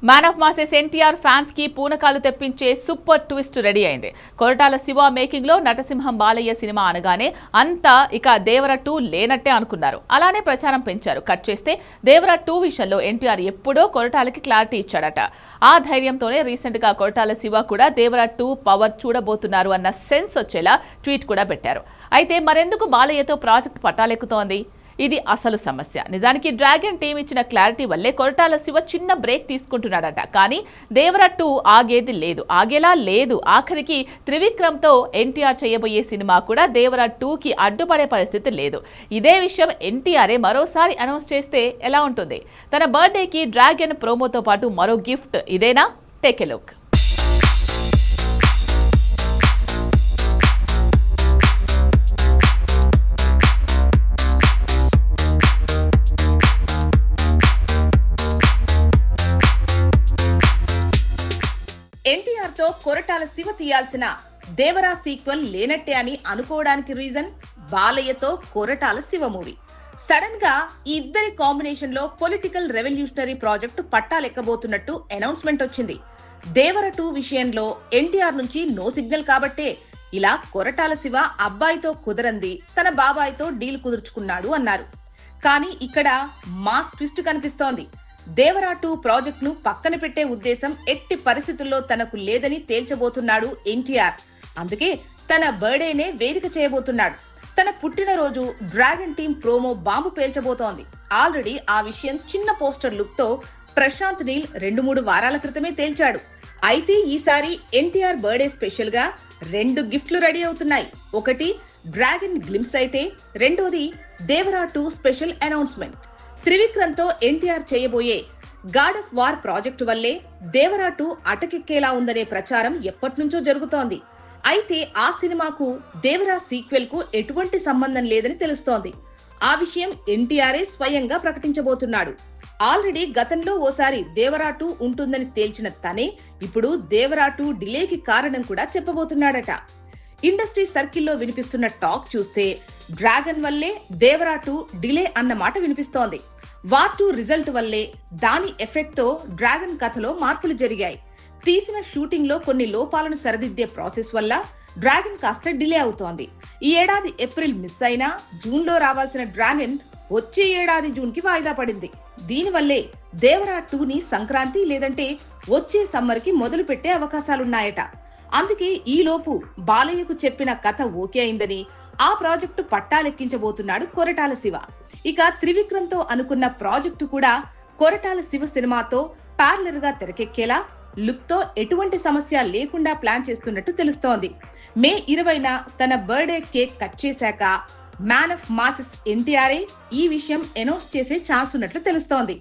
Man of masses NTR fans కి పూనకాలు తెప్పించే super twist ready అయింది. కొరటాల శివ మేకింగ్ లో నటసింహం బాలయ్య సినిమా అనగానే అంతా ఇక దేవర 2 లేనట్టే అనుకున్నారు. అలానే ప్రచారం పెంచారు. కట్ చేస్తే దేవర 2 విషయంలో ఎన్టీఆర్ ఎప్పుడో కొరటాలకి క్లారిటీ ఇచ్చాడట. ఆ ధైర్యంతోనే రీసెంట్ గా కొరటాల శివ కూడా దేవర 2 పవర్ చూడబోతున్నారు అన్న సెన్స్ వచ్చేలా ట్వీట్ కూడా పెట్టారు. అయితే మరెందుకు బాలయ్యతో ప్రాజెక్ట్ పట్టాలెక్కుతోంది? ఇది అసలు సమస్య. నిజానికి డ్రాగన్ టీం ఇచ్చిన క్లారిటీ వల్లే కొరటాల శివ చిన్న బ్రేక్ తీసుకుంటున్నాడట. కానీ దేవర 2 ఆగేలా లేదు. ఆఖరికి త్రివిక్రమ్తో ఎన్టీఆర్ చేయబోయే సినిమా కూడా దేవర 2కి అడ్డుపడే పరిస్థితి లేదు. ఇదే విషయం ఎన్టీఆరే మరోసారి అనౌన్స్ చేస్తే ఎలా ఉంటుంది? తన బర్త్డేకి డ్రాగన్ ప్రోమోతో పాటు మరో గిఫ్ట్ ఇదేనా? Take a look. ఎన్టీఆర్ తో కొరటాల శివ తీయాల్సిన దేవరా సీక్వెల్ లేనట్టే అని అనుకోవడానికి రీజన్ బాలయ్యతో కొరటాల శివ మూవీ. సడన్ గా ఈ ఇద్దరి కాంబినేషన్ లో పొలిటికల్ రెవల్యూషనరీ ప్రాజెక్టు పట్టాలెక్కబోతున్నట్టు అనౌన్స్మెంట్ వచ్చింది. దేవర 2 విషయంలో ఎన్టీఆర్ నుంచి నో సిగ్నల్ కాబట్టే ఇలా కొరటాల శివ అబ్బాయితో కుదరంది తన బాబాయితో డీల్ కుదుర్చుకున్నాడు అన్నారు. కానీ ఇక్కడ మాస్ ట్విస్ట్ కనిపిస్తోంది. దేవర 2 ప్రాజెక్ట్ ను పక్కన పెట్టే ఉద్దేశం ఎట్టి పరిస్థితుల్లో తనకు లేదని తేల్చబోతున్నాడు ఎన్టీఆర్. అందుకే తన బర్త్డేనే వేదిక చేయబోతున్నాడు. తన పుట్టినరోజు డ్రాగన్ టీం ప్రోమో బాంబు పేల్చబోతోంది. ఆల్రెడీ ఆ విషయం చిన్న పోస్టర్ లుక్ తో ప్రశాంత్ నీల్ 2-3 వారాల క్రితమే తేల్చాడు. అయితే ఈసారి ఎన్టీఆర్ బర్త్డే స్పెషల్ గా 2 గిఫ్ట్లు రెడీ అవుతున్నాయి. ఒకటి డ్రాగన్ గ్లింప్స్ అయితే రెండోది దేవర 2 స్పెషల్ అనౌన్స్మెంట్. త్రివిక్రమ్తో ఎన్టీఆర్ చేయబోయే గాడ్ ఆఫ్ వార్ ప్రాజెక్టు వల్లే దేవర 2 అటకెక్కేలా ఉందనే ప్రచారం ఎప్పటినుంచో జరుగుతోంది. అయితే ఆ సినిమాకు దేవర సీక్వెల్ కు ఎటువంటి సంబంధం లేదని తెలుస్తోంది. ఆ విషయం ఎన్టీఆర్ఏ స్వయంగా ప్రకటించబోతున్నాడు. ఆల్రెడీ గతంలో ఓసారి దేవర 2 ఉంటుందని తేల్చిన తనే ఇప్పుడు దేవర 2 డిలేకి కారణం కూడా చెప్పబోతున్నాడట. ఇండస్ట్రీ సర్కిల్లో వినిపిస్తున్న టాక్ చూస్తే డ్రాగన్ వల్లే దేవర 2 డిలే అన్న మాట వినిపిస్తోంది. వార్ 2 రిజల్ట్ వల్లే దాని ఎఫెక్ట్ తో డ్రాగన్ కథలో మార్పులు జరిగాయి. తీసిన షూటింగ్ లో కొన్ని లోపాలను సరిదిద్దే ప్రాసెస్ వల్ల డ్రాగన్ కాస్త డిలే అవుతోంది. ఈ ఏడాది ఏప్రిల్ మిస్ అయినా జూన్ లో రావాల్సిన డ్రాగన్ వచ్చే ఏడాది జూన్ కి వాయిదా పడింది. దీనివల్లే దేవర 2ని సంక్రాంతి లేదంటే వచ్చే సమ్మర్ కి మొదలు పెట్టే అవకాశాలున్నాయట. అందుకే ఈ లోపు బాలయ్యకు చెప్పిన కథ ఓకే అయిందని ఆ ప్రాజెక్టు పట్టాలెక్కించబోతున్నాడు కొరటాల శివ. ఇక త్రివిక్రమ్తో అనుకున్న ప్రాజెక్టు కూడా కొరటాల శివ సినిమాతో ప్యారలర్ గా తెరకెక్కేలా లుక్ తో ఎటువంటి సమస్య లేకుండా ప్లాన్ చేస్తున్నట్టు తెలుస్తోంది. మే 20న తన బర్త్డే కేక్ కట్ చేశాక మ్యాన్ ఆఫ్ మాసెస్ ఎన్టీఆర్ఏ ఈ విషయం అనౌన్స్ చేసే ఛాన్స్ ఉన్నట్లు తెలుస్తోంది.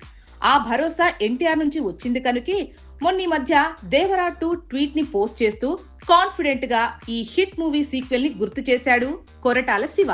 ఆ భరోసా ఎన్టీఆర్ నుంచి వచ్చింది కనుకే మొన్న మధ్య దేవర 2 ట్వీట్ ని పోస్ట్ చేస్తూ కాన్ఫిడెంట్ గా ఈ హిట్ మూవీ సీక్వెల్ ని గుర్తు చేశాడు కొరటాల శివ.